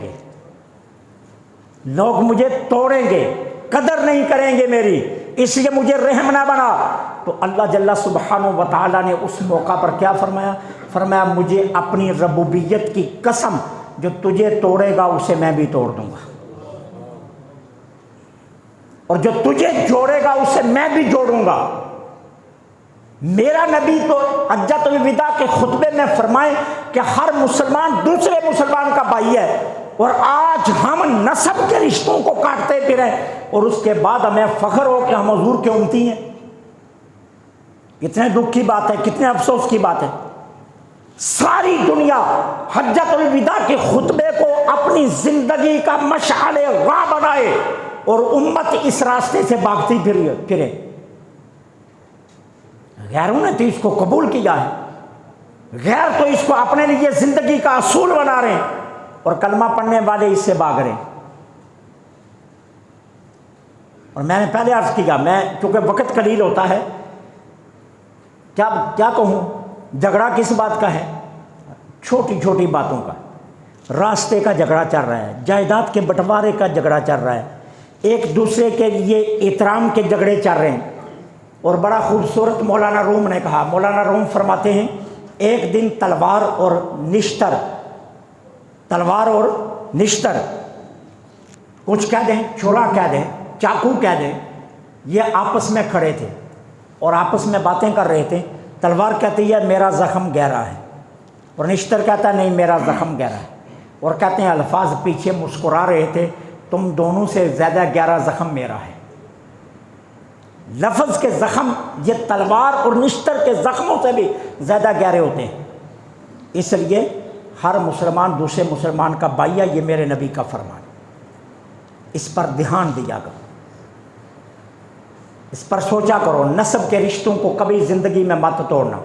گے، قدر نہیں کریں گے میری، اس لیے مجھے رحم نہ بنا۔ تو اللہ جل سبحانہ و تعالیٰ نے اس موقع پر کیا فرمایا؟ فرمایا مجھے اپنی ربوبیت کی قسم، جو تجھے توڑے گا اسے میں بھی توڑ دوں گا، اور جو تجھے جوڑے گا اسے میں بھی جوڑوں گا۔ میرا نبی تو حجۃ الوداع کے خطبے میں فرمائے کہ ہر مسلمان دوسرے مسلمان کا بھائی ہے، اور آج ہم نسب کے رشتوں کو کاٹتے پھریں، اور اس کے بعد ہمیں فخر ہو کہ ہم حضور کے امتی ہیں۔ کتنے دکھ کی بات ہے، کتنے افسوس کی بات ہے۔ ساری دنیا حجۃ الوداع کے خطبے کو اپنی زندگی کا مشعل راہ بنائے اور امت اس راستے سے بھاگتی پھرے۔ غیروں نے تو اس کو قبول کیا ہے، غیر تو اس کو اپنے لیے زندگی کا اصول بنا رہے ہیں، اور کلمہ پڑھنے والے اس سے بھاگ رہے ہیں۔ اور میں نے پہلے عرض کیا، میں چونکہ وقت قلیل ہوتا ہے، کیا کہوں، جھگڑا کس بات کا ہے؟ چھوٹی چھوٹی باتوں کا، راستے کا جھگڑا چل رہا ہے، جائیداد کے بٹوارے کا جھگڑا چل رہا ہے، ایک دوسرے کے لیے احترام کے جھگڑے چل رہے ہیں۔ اور بڑا خوبصورت مولانا روم نے کہا، مولانا روم فرماتے ہیں ایک دن تلوار اور نشتر کچھ کہہ دیں، چھوڑا کہہ دیں، چاقو کہہ دیں، یہ آپس میں کھڑے تھے اور آپس میں باتیں کر رہے تھے۔ تلوار کہتی ہے میرا زخم گہرا ہے، اور نشتر کہتا ہے نہیں میرا زخم گہرا ہے، اور کہتے ہیں الفاظ پیچھے مسکرا رہے تھے، تم دونوں سے زیادہ گہرا زخم میرا ہے۔ لفظ کے زخم یہ تلوار اور نشتر کے زخموں سے بھی زیادہ گہرے ہوتے ہیں، اس لیے ہر مسلمان دوسرے مسلمان کا بھائی ہے، یہ میرے نبی کا فرمان۔ اس پر دھیان دیا کرو، اس پر سوچا کرو، نسب کے رشتوں کو کبھی زندگی میں مت توڑنا،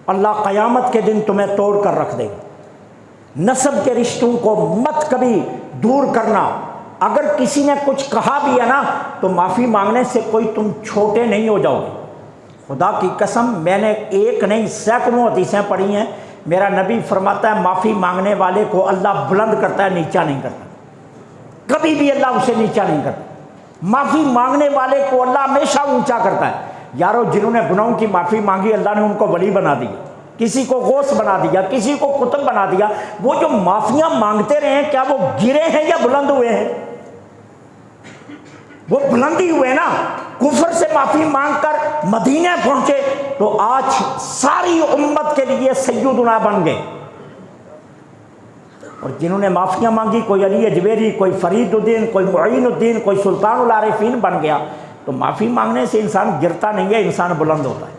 اللہ قیامت کے دن تمہیں توڑ کر رکھ دے گا۔ نسب کے رشتوں کو مت کبھی دور کرنا۔ اگر کسی نے کچھ کہا بھی ہے نا تو معافی مانگنے سے کوئی تم چھوٹے نہیں ہو جاؤ گے۔ خدا کی قسم میں نے ایک نہیں سینکڑوں حدیثیں پڑھی ہیں، میرا نبی فرماتا ہے معافی مانگنے والے کو اللہ بلند کرتا ہے، نیچا نہیں کرتا، کبھی بھی اللہ اسے نیچا نہیں کرتا۔ معافی مانگنے والے کو اللہ ہمیشہ اونچا کرتا ہے۔ یارو جنہوں نے گناہوں کی معافی مانگی اللہ نے ان کو ولی بنا دیا، کسی کو غوث بنا دیا، کسی کو قطب بنا دیا۔ وہ جو معافیاں مانگتے رہے ہیں کیا وہ گرے ہیں یا بلند ہوئے ہیں؟ وہ بلندی ہوئے نا، کفر سے معافی مانگ کر مدینے پہنچے تو آج ساری امت کے لیے سیدنا بن گئے۔ اور جنہوں نے معافیاں مانگی، کوئی علی اجویری، کوئی فرید الدین، کوئی معین الدین، کوئی سلطان العارفین بن گیا، تو معافی مانگنے سے انسان گرتا نہیں ہے، انسان بلند ہوتا ہے۔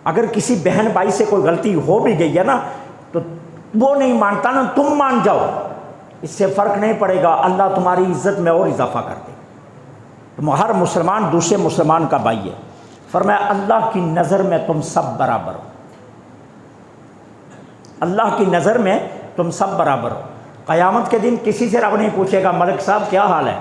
اگر کسی بہن بھائی سے کوئی غلطی ہو بھی گئی ہے نا تو وہ نہیں مانتا نا، تم مان جاؤ، اس سے فرق نہیں پڑے گا، اللہ تمہاری عزت میں اور اضافہ کر دے۔ تو ہر مسلمان دوسرے مسلمان کا بھائی ہے۔ فرمایا اللہ کی نظر میں تم سب برابر ہو، اللہ کی نظر میں تم سب برابر ہو۔ قیامت کے دن کسی سے رب نہیں پوچھے گا ملک صاحب کیا حال ہے،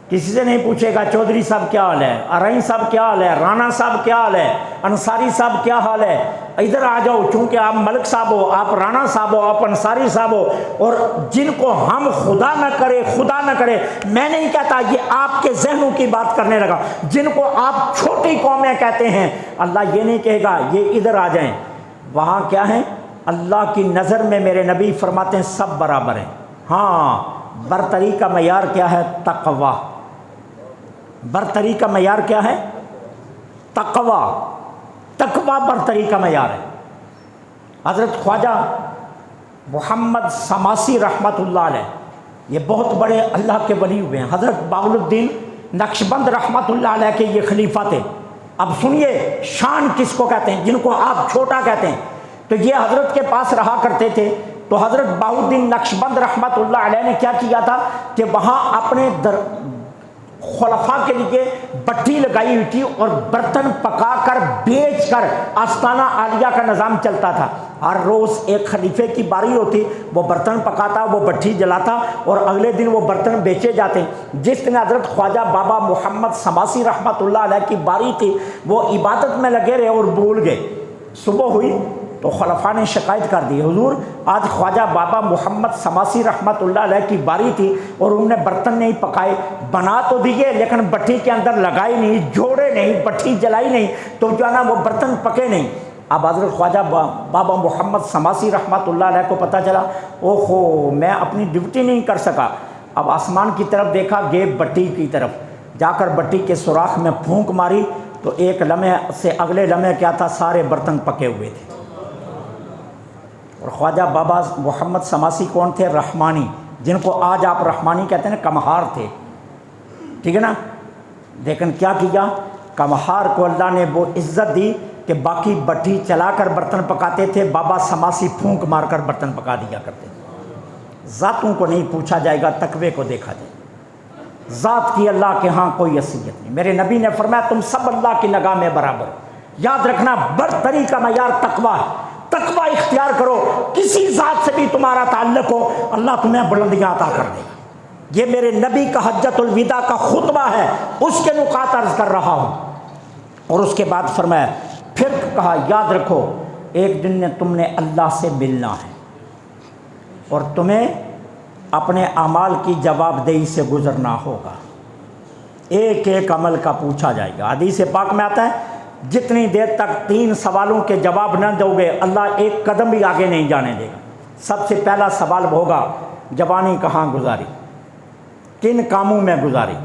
کسی سے نہیں پوچھے گا چودھری صاحب کیا حال ہے، ارائیں صاحب کیا حال ہے، رانا صاحب کیا حال ہے، انصاری صاحب کیا حال ہے، ادھر آ جاؤ، چونکہ آپ ملک صاحب ہو، آپ رانا صاحب ہو، آپ انصاری صاحب ہو، اور جن کو ہم خدا نہ کرے، میں نہیں کہتا، یہ آپ کے ذہنوں کی بات کرنے لگا، جن کو آپ چھوٹی قومیں کہتے ہیں، اللہ یہ نہیں کہے گا یہ ادھر آ جائیں، وہاں کیا ہے؟ اللہ کی نظر میں میرے نبی فرماتے ہیں سب برابر ہیں۔ ہاں، برتری کا معیار کیا ہے؟ تقوی۔ برتری کا معیار کیا ہے؟ تقوی۔ تقوی برتری کا معیار ہے۔ حضرت خواجہ محمد سماسی رحمۃ اللہ علیہ، یہ بہت بڑے اللہ کے ولی ہوئے ہیں۔ حضرت بہاء الدین نقشبند رحمۃ اللہ علیہ کے یہ خلیفہ تھے۔ اب سنیے شان کس کو کہتے ہیں، جن کو آپ چھوٹا کہتے ہیں، تو یہ حضرت کے پاس رہا کرتے تھے۔ تو حضرت بہاء الدین نقشبند رحمۃ اللہ علیہ نے کیا کیا تھا کہ وہاں اپنے خلفاء کے لیے بٹی لگائی ہوئی تھی اور برتن پکا کر بیچ کر آستانہ عالیہ کا نظام چلتا تھا۔ ہر روز ایک خلیفے کی باری ہوتی، وہ برتن پکاتا، وہ بٹھی جلاتا، اور اگلے دن وہ برتن بیچے جاتے۔ جس دن حضرت خواجہ بابا محمد سماسی رحمۃ اللہ علیہ کی باری تھی، وہ عبادت میں لگے رہے اور بھول گئے۔ صبح ہوئی تو خلفاء نے شکایت کر دی، حضور آج خواجہ بابا محمد سماسی رحمۃ اللہ علیہ کی باری تھی اور انہوں نے برتن نہیں پکائے، بنا تو دیے لیکن بٹھی کے اندر لگائی نہیں، جوڑے نہیں، بٹھی جلائی نہیں، تو جو ہے نا وہ برتن پکے نہیں۔ اب حضرت خواجہ بابا محمد سماسی رحمۃ اللہ علیہ کو پتہ چلا، اوہو میں اپنی ڈیوٹی نہیں کر سکا۔ اب آسمان کی طرف دیکھا، گئے بٹی کی طرف، جا کر بٹی کے سوراخ میں پھونک ماری تو ایک لمحے سے اگلے لمحے کیا تھا، سارے برتن پکے ہوئے تھے۔ اور خواجہ بابا محمد سماسی کون تھے؟ رحمانی، جن کو آج آپ رحمانی کہتے ہیں نا، کمہار تھے، ٹھیک ہے نا۔ لیکن کیا کیا، کمہار کو اللہ نے وہ عزت دی کہ باقی بٹھی چلا کر برتن پکاتے تھے، بابا سماسی پھونک مار کر برتن پکا دیا کرتے تھے۔ ذاتوں کو نہیں پوچھا جائے گا، تقوی کو دیکھا جائے گا۔ ذات کی اللہ کے ہاں کوئی حیثیت نہیں۔ میرے نبی نے فرمایا تم سب اللہ کی نگاہ میں برابر ہو۔ یاد رکھنا برتری کا معیار تقوی ہے۔ تقوی اختیار کرو، کسی ذات سے بھی تمہارا تعلق ہو، اللہ تمہیں بلندیاں عطا کر دے گا۔ یہ میرے نبی کا حجت الوداع کا خطبہ ہے، اس کے نکات عرض کر رہا ہوں۔ اور اس کے بعد فرمایا، پھر کہا یاد رکھو ایک دن تم نے اللہ سے ملنا ہے اور تمہیں اپنے اعمال کی جواب دہی سے گزرنا ہوگا، ایک ایک عمل کا پوچھا جائے گا۔ حدیث پاک میں آتا ہے جتنی دیر تک 3 سوالوں کے جواب نہ دو گے اللہ ایک قدم بھی آگے نہیں جانے دے گا۔ سب سے پہلا سوال ہوگا جوانی کہاں گزاری، کن کاموں میں گزاری۔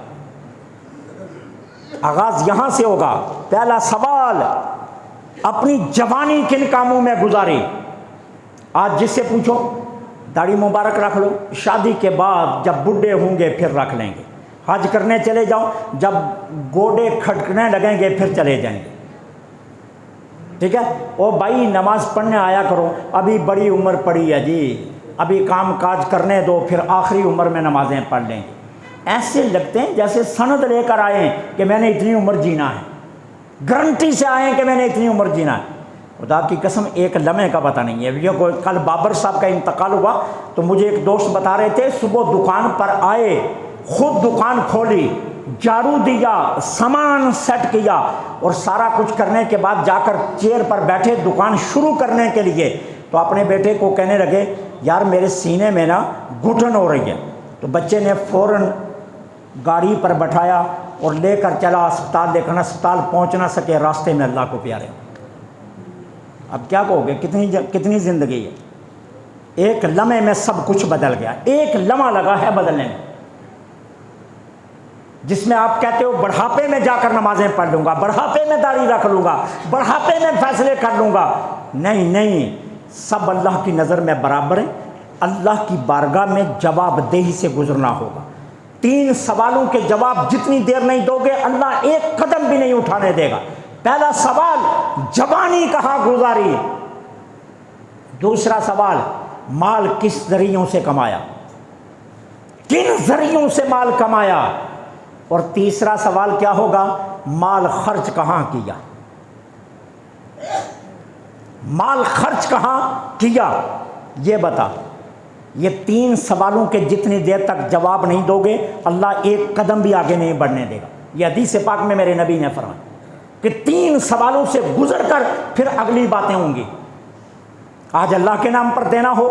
آغاز یہاں سے ہوگا، پہلا سوال اپنی جوانی کن کاموں میں گزاری۔ آج جس سے پوچھو داڑھی مبارک رکھ لو، شادی کے بعد جب بڈھے ہوں گے پھر رکھ لیں گے، حج کرنے چلے جاؤ جب گوڈے کھٹکنے لگیں گے پھر چلے جائیں گے، ٹھیک ہے۔ او بھائی نماز پڑھنے آیا کرو، ابھی بڑی عمر پڑی ہے جی، ابھی کام کاج کرنے دو، پھر آخری عمر میں نمازیں پڑھ لیں گے۔ ایسے لگتے ہیں جیسے سند لے کر آئے ہیں کہ میں نے اتنی عمر جینا ہے، گارنٹی سے آئے ہیں کہ میں نے اتنی عمر جینا ہے۔ خدا کی قسم ایک لمحے کا پتہ نہیں ہے۔ یہ کل بابر صاحب کا انتقال ہوا تو مجھے ایک دوست بتا رہے تھے، صبح دکان پر آئے، خود دکان کھولی، جھاڑو دیا، سامان سیٹ کیا، اور سارا کچھ کرنے کے بعد جا کر چیئر پر بیٹھے دکان شروع کرنے کے لیے، تو اپنے بیٹے کو کہنے لگے یار میرے سینے میں نا گھٹن ہو رہی ہے۔ تو بچے نے فوراً گاڑی پر بٹھایا اور لے کر چلا اسپتال، لیکن اسپتال پہنچ نہ سکے، راستے میں اللہ کو پیارے۔ اب کیا کہو گے، کتنی زندگی ہے۔ ایک لمحے میں سب کچھ بدل گیا، ایک لمحہ لگا ہے بدلنے میں، جس میں آپ کہتے ہو بڑھاپے میں جا کر نمازیں پڑھ لوں گا، بڑھاپے میں داڑھی رکھ لوں گا، بڑھاپے میں فیصلے کر لوں گا۔ نہیں نہیں، سب اللہ کی نظر میں برابر ہیں، اللہ کی بارگاہ میں جواب دہی سے گزرنا ہوگا۔ 3 سوالوں کے جواب جتنی دیر نہیں دو گے اللہ ایک قدم بھی نہیں اٹھانے دے گا۔ پہلا سوال جوانی کہاں گزاری، دوسرا سوال مال کس ذریعوں سے کمایا، کن ذریعوں سے مال کمایا، اور تیسرا سوال کیا ہوگا، مال خرچ کہاں کیا، مال خرچ کہاں کیا، یہ بتا۔ یہ 3 سوالوں کے جتنی دیر تک جواب نہیں دو گے اللہ ایک قدم بھی آگے نہیں بڑھنے دے گا۔ یہ حدیث پاک میں میرے نبی نے فرمایا کہ 3 سوالوں سے گزر کر پھر اگلی باتیں ہوں گی۔ آج اللہ کے نام پر دینا ہو،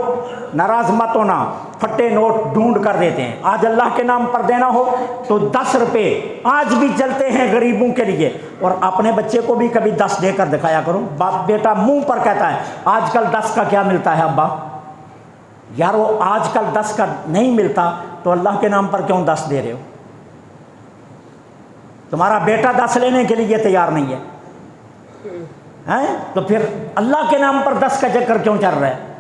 ناراض مت ہونا، پھٹے نوٹ ڈھونڈ کر دیتے ہیں۔ آج اللہ کے نام پر دینا ہو تو 10 روپے آج بھی چلتے ہیں غریبوں کے لیے، اور اپنے بچے کو بھی کبھی 10 دے کر دکھایا کرو۔ باپ بیٹا منہ پر کہتا ہے آج کل 10 کا کیا ملتا ہے ابا، یار وہ آج کل 10 کا نہیں ملتا تو اللہ کے نام پر کیوں 10 دے رہے ہو؟ تمہارا بیٹا 10 لینے کے لیے تیار نہیں ہے تو پھر اللہ کے نام پر 10 کا چکر کیوں چل رہا ہے؟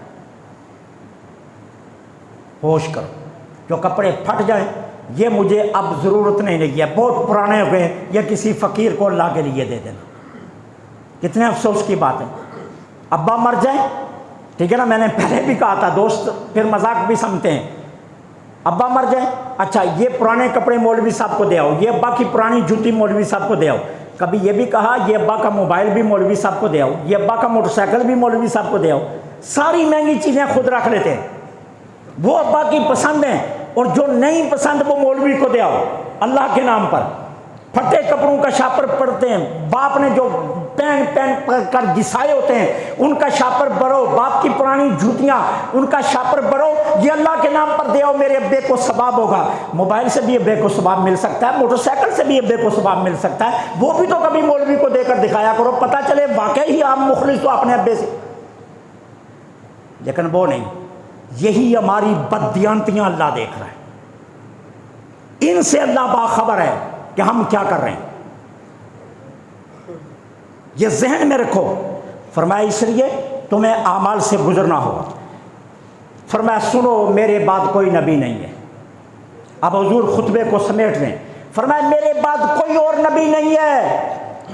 ہوش کرو۔ جو کپڑے پھٹ جائیں یہ مجھے اب ضرورت نہیں لگی ہے، بہت پرانے ہو گئے، یہ کسی فقیر کو اللہ کے لیے دے دینا۔ کتنے افسوس کی بات ہے، ابا مر جائیں، ٹھیک ہے نا، میں نے پہلے بھی کہا تھا، دوست پھر مذاق بھی سمجھتے ہیں، ابا مر جائیں، اچھا یہ پرانے کپڑے مولوی صاحب کو دے آؤ، یہ ابا کی پرانی جوتی مولوی صاحب کو دے آؤ۔ کبھی یہ بھی کہا یہ ابا کا موبائل بھی مولوی صاحب کو دے آؤ، یہ ابا کا موٹر سائیکل بھی مولوی صاحب کو دے آؤ۔ ساری مہنگی چیزیں خود رکھ لیتے ہیں، وہ ابا کی پسند ہیں، اور جو نہیں پسند وہ مولوی کو دے آؤ اللہ کے نام پر۔ پھٹے کپڑوں کا شاپر پڑتے ہیں، باپ نے جو پہن کر گسائے ہوتے ہیں ان کا شاپر بھرو، باپ کی پرانی جوتیاں ان کا شاپر بھرو، یہ اللہ کے نام پر دے آؤ، میرے ابے کو ثواب ہوگا۔ موبائل سے بھی ابے کو ثواب مل سکتا ہے، موٹر سائیکل سے بھی ابے کو ثواب مل سکتا ہے، وہ بھی تو کبھی مولوی کو دے کر دکھایا کرو، پتہ چلے واقعی آپ مخلص ہو اپنے ابے سے۔ لیکن وہ نہیں، یہی ہماری بددیانتیاں اللہ دیکھ رہا ہے، ان سے اللہ باخبر ہے کہ ہم کیا کر رہے ہیں، یہ ذہن میں رکھو۔ فرمایا اس لیے تمہیں اعمال سے گزرنا ہوگا۔ فرمایا سنو میرے بعد کوئی نبی نہیں ہے۔ اب حضور خطبے کو سمیٹ رہے ہیں، فرمایا میرے بعد کوئی اور نبی نہیں ہے،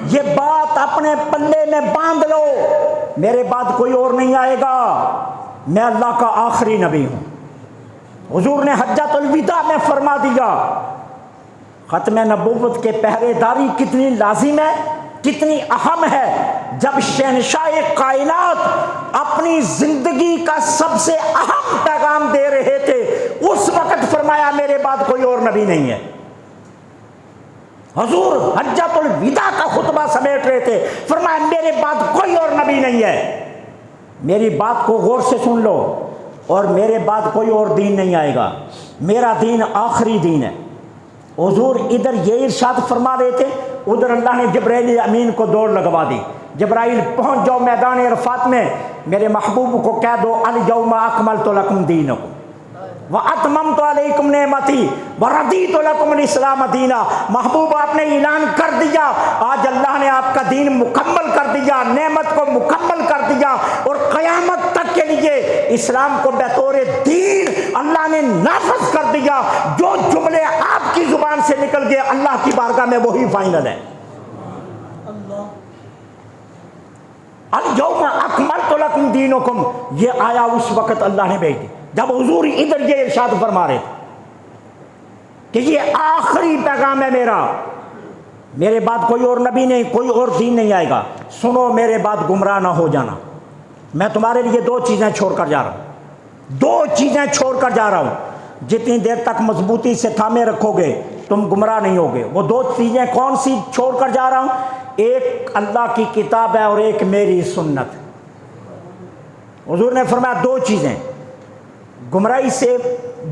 یہ بات اپنے پلے میں باندھ لو، میرے بعد کوئی اور نہیں آئے گا، میں اللہ کا آخری نبی ہوں۔ حضور نے حجۃ الوداع میں فرما دیا ختم نبوت کے پہرے داری کتنی لازم ہے، کتنی اہم ہے۔ جب شہنشاہ کائنات اپنی زندگی کا سب سے اہم پیغام دے رہے تھے اس وقت فرمایا میرے بعد کوئی اور نبی نہیں ہے۔ حضور حجۃ الوداع کا خطبہ سمیٹ رہے تھے، فرمایا میرے بعد کوئی اور نبی نہیں ہے، میری بات کو غور سے سن لو، اور میرے بعد کوئی اور دین نہیں آئے گا، میرا دین آخری دین ہے۔ حضور ادھر یہ ارشاد فرما رہے تھے، ادھر اللہ نے جبرائیل امین کو دوڑ لگوا دی، جبرائیل پہنچ جاؤ میدان عرفات میں، میرے محبوب کو کہہ دو الیوم اکملت لکم دینکم واتممت علیکم نعمتی ورضیت لکم الاسلام دینا۔ محبوب آپ نے اعلان کر دیا آج اللہ نے آپ کا دین مکمل کر دیا، نعمت کو مکمل کر دیا، اور قیامت تک کے لیے اسلام کو بطور دین اللہ نے نافذ کر دیا۔ جو جملے آپ کی زبان سے نکل گئے اللہ کی بارگاہ میں وہی فائنل ہے۔ الیوم اکملت لکم دینکم، یہ آیا اس وقت اللہ نے بھیج دی جب حضور ادھر یہ ارشاد فرما رہے تھے کہ یہ آخری پیغام ہے میرا، میرے بعد کوئی اور نبی نہیں، کوئی اور دین نہیں آئے گا۔ سنو میرے بعد گمراہ نہ ہو جانا، میں تمہارے لیے 2 چیزیں چھوڑ کر جا رہا ہوں، 2 چیزیں چھوڑ کر جا رہا ہوں، جتنی دیر تک مضبوطی سے تھامے رکھو گے تم گمراہ نہیں ہوگے۔ وہ 2 چیزیں کون سی چھوڑ کر جا رہا ہوں؟ ایک اللہ کی کتاب ہے اور ایک میری سنت۔ حضور نے فرمایا 2 چیزیں، گمراہی سے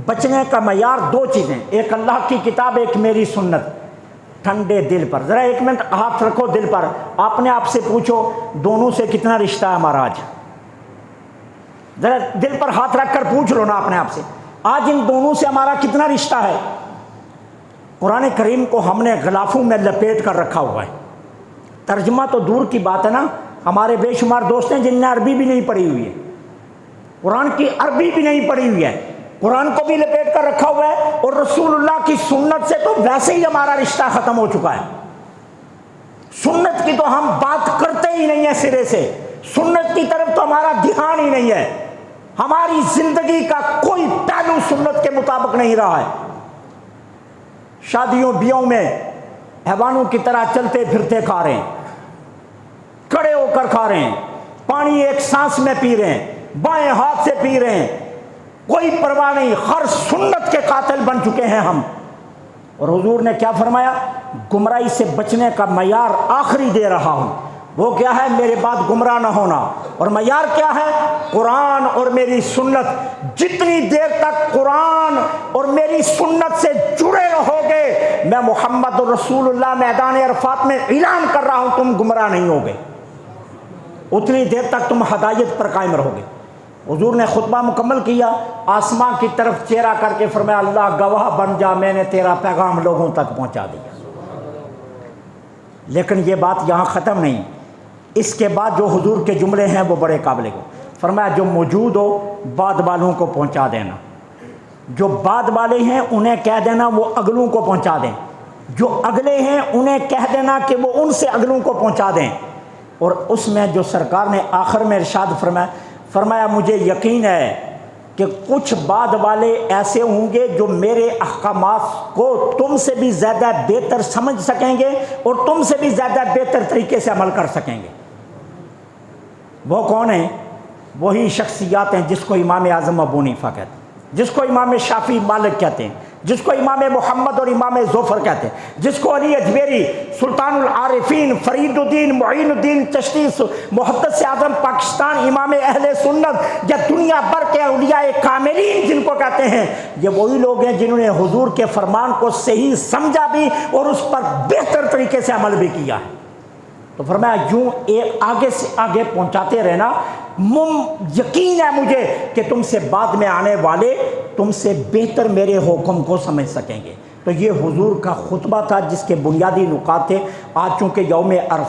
بچنے کا معیار 2 چیزیں، ایک اللہ کی کتاب، ایک میری سنت۔ ٹھنڈے دل پر ذرا 1 منٹ ہاتھ رکھو دل پر، اپنے آپ سے پوچھو دونوں سے کتنا رشتہ ہے ہمارا آج؟ ذرا دل پر ہاتھ رکھ کر پوچھ لو نا اپنے آپ سے، آج ان دونوں سے ہمارا کتنا رشتہ ہے؟ قرآن کریم کو ہم نے غلافوں میں لپیٹ کر رکھا ہوا ہے، ترجمہ تو دور کی بات ہے نا، ہمارے بے شمار دوست ہیں جن نے عربی بھی نہیں پڑھی ہوئی ہے، قرآن کی عربی بھی نہیں پڑھی ہوئی ہے، قرآن کو بھی لپیٹ کر رکھا ہوا ہے، اور رسول اللہ کی سنت سے تو ویسے ہی ہمارا رشتہ ختم ہو چکا ہے۔ سنت کی تو ہم بات کرتے ہی نہیں ہیں سرے سے، سنت کی طرف تو ہمارا دھیان ہی نہیں ہے۔ ہماری زندگی کا کوئی پہلو سنت کے مطابق نہیں رہا ہے۔ شادیوں بیوں میں حیوانوں کی طرح چلتے پھرتے کھا رہے ہیں، کھڑے ہو کر کھا رہے ہیں، پانی ایک سانس میں پی رہے ہیں، بائیں ہاتھ سے پی رہے ہیں، کوئی پرواہ نہیں، ہر سنت کے قاتل بن چکے ہیں ہم۔ اور حضور نے کیا فرمایا؟ گمراہی سے بچنے کا معیار آخری دے رہا ہوں، وہ کیا ہے؟ میرے بعد گمراہ نہ ہونا۔ اور معیار کیا ہے؟ قرآن اور میری سنت۔ جتنی دیر تک قرآن اور میری سنت سے جڑے رہو گے، میں محمد رسول اللہ میدان عرفات میں اعلان کر رہا ہوں، تم گمراہ نہیں ہوگے، اتنی دیر تک تم ہدایت پر قائم رہو گے۔ حضور نے خطبہ مکمل کیا، آسمان کی طرف چہرہ کر کے فرمایا اللہ گواہ بن جا، میں نے تیرا پیغام لوگوں تک پہنچا دیا۔ لیکن یہ بات یہاں ختم نہیں، اس کے بعد جو حضور کے جملے ہیں وہ بڑے قابل ہیں۔ فرمایا جو موجود ہو بعد والوں کو پہنچا دینا، جو بعد والے ہیں انہیں کہہ دینا وہ اگلوں کو پہنچا دیں، جو اگلے ہیں انہیں کہہ دینا کہ وہ ان سے اگلوں کو پہنچا دیں۔ اور اس میں جو سرکار نے آخر میں ارشاد فرمایا مجھے یقین ہے کہ کچھ بعد والے ایسے ہوں گے جو میرے احکامات کو تم سے بھی زیادہ بہتر سمجھ سکیں گے اور تم سے بھی زیادہ بہتر طریقے سے عمل کر سکیں گے۔ وہ کون ہیں؟ وہی شخصیات ہیں جس کو امام اعظم ابو حنیفہ کہتے ہیں، جس کو امام شافعی مالک کہتے ہیں، جس کو امام محمد اور امام ظفر کہتے ہیں، جس کو علی اجمیری، سلطان العارفین، فرید الدین، معین الدین چشتی، محدث اعظم پاکستان، امام اہل سنت یا دنیا بھر کے اولیاء کاملین جن کو کہتے ہیں، یہ وہی لوگ ہیں جنہوں نے حضور کے فرمان کو صحیح سمجھا بھی اور اس پر بہتر طریقے سے عمل بھی کیا ہے۔ تو فرمایا یوں آگے سے آگے پہنچاتے رہنا، یقین ہے مجھے کہ تم سے بعد میں آنے والے تم سے بہتر میرے حکم کو سمجھ سکیں گے۔ تو یہ حضور کا خطبہ تھا جس کے بنیادی نکات تھے۔ آج چونکہ یوم عرفہ